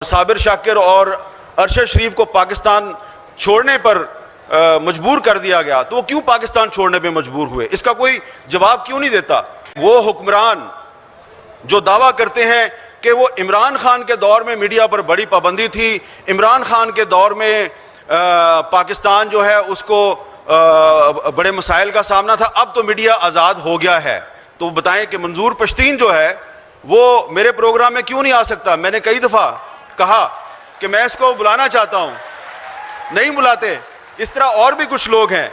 साबिर शाकिर और अरशद शरीफ को पाकिस्तान छोड़ने पर मजबूर कर दिया गया, तो वो क्यों पाकिस्तान छोड़ने पे मजबूर हुए, इसका कोई जवाब क्यों नहीं देता। वो हुक्मरान जो दावा करते हैं कि वो इमरान खान के दौर में मीडिया पर बड़ी पाबंदी थी, इमरान खान के दौर में पाकिस्तान जो है उसको बड़े मसाइल का सामना था, अब तो मीडिया आज़ाद हो गया है, तो बताएं कि मंजूर पश्तीन जो है वो मेरे प्रोग्राम में क्यों नहीं आ सकता। मैंने कई दफ़ा कहा कि मैं इसको बुलाना चाहता हूं, नहीं बुलाते। इस तरह और भी कुछ लोग हैं।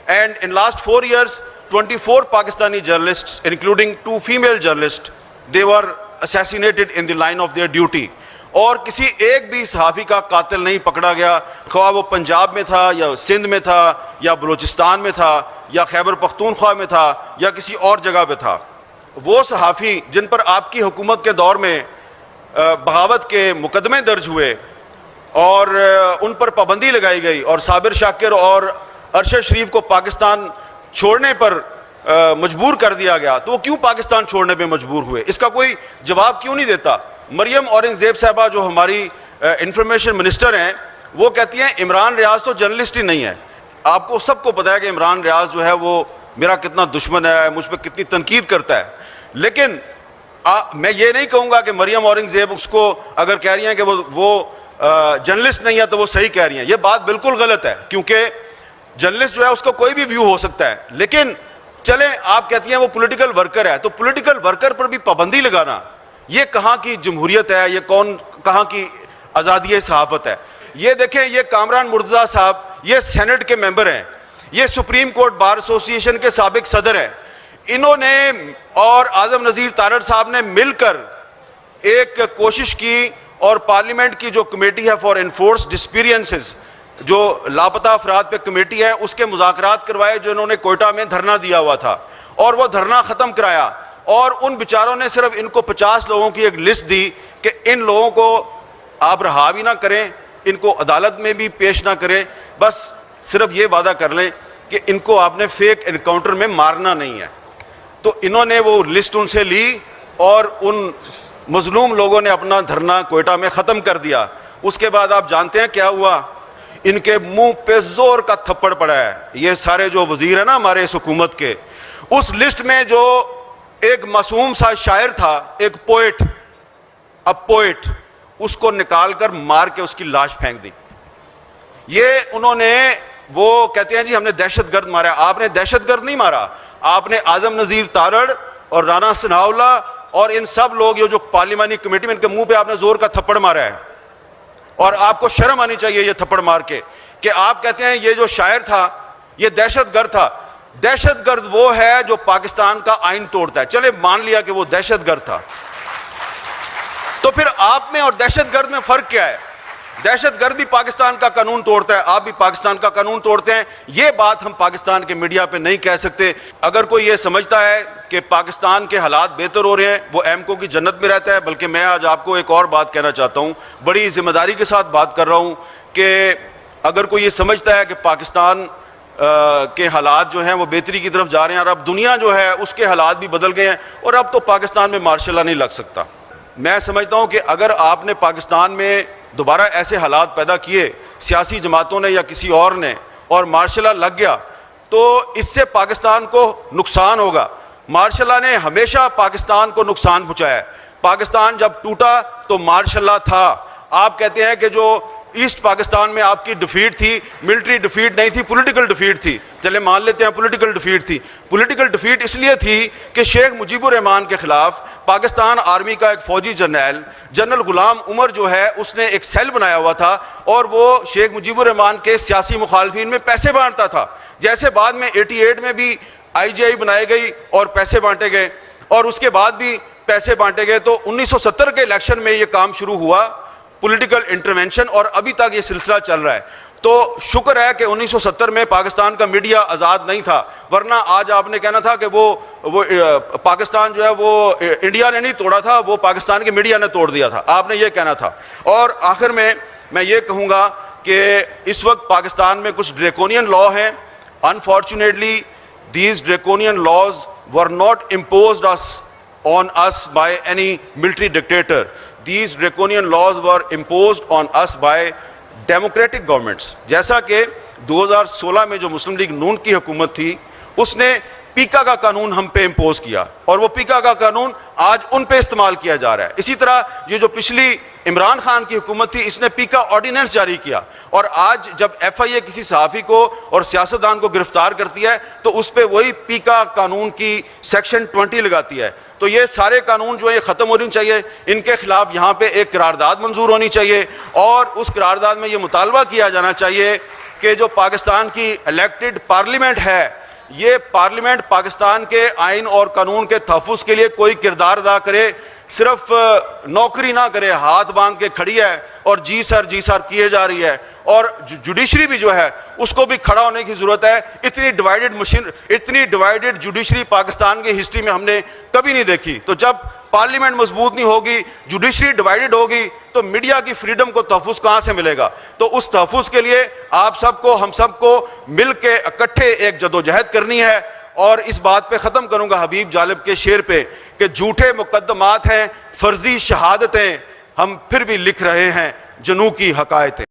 And in last 4 years 24 Pakistani journalists including 2 female journalist they were assassinated in the line of their duty, और किसी एक भी सहाफ़ी का कातिल नहीं पकड़ा गया, ख्वाह वो पंजाब में था या सिंध में था या बलूचिस्तान में था या खैबर पख्तूनख्वा में था या किसी और जगह पे था। वो सहाफ़ी जिन पर आपकी हुकूमत के दौर में बगावत के मुकदमे दर्ज हुए और उन पर पाबंदी लगाई गई और साबिर शाकिर और अरशद शरीफ को पाकिस्तान छोड़ने पर मजबूर कर दिया गया, तो वो क्यों पाकिस्तान छोड़ने पे मजबूर हुए, इसका कोई जवाब क्यों नहीं देता। मरियम औरंगज़ेब साहबा जो हमारी इंफॉर्मेशन मिनिस्टर हैं, वो कहती हैं इमरान रियाज तो जर्नलिस्ट ही नहीं है। आपको सबको पता है कि इमरान रियाज जो है वो मेरा कितना दुश्मन है, मुझ पर कितनी तनकीद करता है, लेकिन मैं ये नहीं कहूँगा कि मरियम औरंगज़ेब उसको अगर कह रही हैं कि वो जर्नलिस्ट नहीं है तो वो सही कह रही हैं। ये बात बिल्कुल गलत है, क्योंकि जर्नलिस्ट जो है उसका कोई भी व्यू हो सकता है, लेकिन चलें आप कहती हैं वो पॉलिटिकल वर्कर है, तो पॉलिटिकल वर्कर पर भी पाबंदी लगाना ये कहाँ की जमहूरियत है, ये कहाँ की आज़ादी सहाफ़त है। ये देखें, ये कामरान मुर्तज़ा साहब ये सेनेट के मेंबर हैं, ये सुप्रीम कोर्ट बार एसोसिएशन के साबिक सदर हैं। इन्होंने और आज़म नज़ीर तारड़ साहब ने मिलकर एक कोशिश की और पार्लियामेंट की जो कमेटी है फॉर इन्फोर्स डिस्पीरियंसेस, जो लापता अफराद पे कमेटी है, उसके मुज़ाकरात करवाए, जो इन्होंने कोयटा में धरना दिया हुआ था, और वो धरना ख़त्म कराया। और उन बेचारों ने सिर्फ इनको 50 लोगों की एक लिस्ट दी कि इन लोगों को आप रहा भी ना करें, इनको अदालत में भी पेश ना करें, बस सिर्फ ये वादा कर लें कि इनको आपने फेक एनकाउंटर में मारना नहीं है। तो इन्होंने वो लिस्ट उनसे ली और उन मजलूम लोगों ने अपना धरना कोयटा में ख़त्म कर दिया। उसके बाद आप जानते हैं क्या हुआ, इनके मुंह पे जोर का थप्पड़ पड़ा है। ये सारे जो वजीर है ना हमारे इस हुकूमत के, उस लिस्ट में जो एक मासूम सा शायर था, एक पोएट, अब पोएट, उसको निकाल कर मार के उसकी लाश फेंक दी। ये उन्होंने, वो कहते हैं जी हमने दहशतगर्द मारा। आपने दहशतगर्द नहीं मारा, आपने आज़म नज़ीर तारड़ और राना सनाउल्ला और इन सब लोग जो पार्लिमानी कमेटी में, इनके मुंह पे आपने जोर का थप्पड़ मारा है। और आपको शर्म आनी चाहिए ये थप्पड़ मार के कि आप कहते हैं ये जो शायर था ये दहशतगर्द था। दहशतगर्द वो है जो पाकिस्तान का आइन तोड़ता है। चले मान लिया कि वो दहशतगर्द था, तो फिर आप में और दहशतगर्द में फर्क क्या है। दहशतगर्द भी पाकिस्तान का कानून तोड़ता है, आप भी पाकिस्तान का कानून तोड़ते हैं। ये बात हम पाकिस्तान के मीडिया पे नहीं कह सकते। अगर कोई ये समझता है कि पाकिस्तान के हालात बेहतर हो रहे हैं, वो एमको की जन्नत में रहता है। बल्कि मैं आज आपको एक और बात कहना चाहता हूँ, बड़ी जिम्मेदारी के साथ बात कर रहा हूँ, कि अगर कोई ये समझता है कि पाकिस्तान के हालात जो हैं वो बेहतरी की तरफ जा रहे हैं और अब दुनिया जो है उसके हालात भी बदल गए हैं और अब तो पाकिस्तान में मार्शल लॉ नहीं लग सकता, मैं समझता हूँ कि अगर आपने पाकिस्तान में दोबारा ऐसे हालात पैदा किए सियासी जमातों ने या किसी और ने, और मार्शल लॉ लग गया, तो इससे पाकिस्तान को नुकसान होगा। मार्शल लॉ ने हमेशा पाकिस्तान को नुकसान पहुँचाया है। पाकिस्तान जब टूटा तो मार्शल लॉ था। आप कहते हैं कि जो ईस्ट पाकिस्तान में आपकी डिफीट थी, मिलिट्री डिफीट नहीं थी, पॉलिटिकल डिफीट थी। चले मान लेते हैं पॉलिटिकल डिफीट थी। पॉलिटिकल डिफीट इसलिए थी कि शेख मुजीबुर रहमान के खिलाफ पाकिस्तान आर्मी का एक फौजी जनरल गुलाम उमर जो है उसने एक सेल बनाया हुआ था और वो शेख मुजीबुर रहमान के सियासी मुखालफिन में पैसे बांटता था। जैसे बाद में 88 में भी IGI बनाई गई और पैसे बांटे गए, और उसके बाद भी पैसे बांटे गए, तो 1970 के इलेक्शन में ये काम शुरू हुआ, पॉलिटिकल इंटरवेंशन, और अभी तक ये सिलसिला चल रहा है। तो शुक्र है कि 1970 में पाकिस्तान का मीडिया आज़ाद नहीं था, वरना आज आपने कहना था कि वो पाकिस्तान जो है वो इंडिया ने नहीं तोड़ा था, वो पाकिस्तान के मीडिया ने तोड़ दिया था, आपने ये कहना था। और आखिर में मैं ये कहूँगा कि इस वक्त पाकिस्तान में कुछ ड्रैकोनियन लॉ हैं। Unfortunately these draconian laws were not imposed on us by any military dictator. these draconian laws were imposed on us by democratic governments। जैसा कि 2016 में जो मुस्लिम लीग नून की हुकूमत थी उसने पीका का कानून हम पे इम्पोज किया और वो पीका का कानून आज उन पे इस्तेमाल किया जा रहा है। इसी तरह ये जो पिछली इमरान खान की हुकूमत थी इसने पीका ऑर्डिनेंस जारी किया और आज जब FIA किसी सहाफ़ी को और सियासतदान को गिरफ्तार करती है तो उस पर वही पीका कानून की सेक्शन 20 लगाती है। तो ये सारे कानून जो है ख़त्म होनी चाहिए, इनके खिलाफ यहाँ पे एक करारदाद मंजूर होनी चाहिए और उस करारदाद में ये मुतालबा किया जाना चाहिए कि जो पाकिस्तान की इलेक्टेड पार्लियामेंट है ये पार्लियामेंट पाकिस्तान के आइन और कानून के तहफ़्फ़ुज़ के लिए कोई किरदार अदा करे, सिर्फ नौकरी ना करे, हाथ बांध के खड़ी है और जी सर किए जा रही है। और जुडिशरी भी जो है उसको भी खड़ा होने की जरूरत है। इतनी डिवाइडेड जुडिशरी पाकिस्तान की हिस्ट्री में हमने कभी नहीं देखी। तो जब पार्लियामेंट मजबूत नहीं होगी, जुडिशरी डिवाइडेड होगी, तो मीडिया की फ्रीडम को तहफ़्फ़ुज़ कहां से मिलेगा। तो उस तहफ़्फ़ुज़ के लिए आप सबको, हम सबको मिल के इकट्ठे एक जदोजहद करनी है। और इस बात पे ख़त्म करूंगा हबीब जालिब के शेर पे कि झूठे मुकद्दमात हैं, फर्जी शहादतें, हम फिर भी लिख रहे हैं जनू की हकायतें।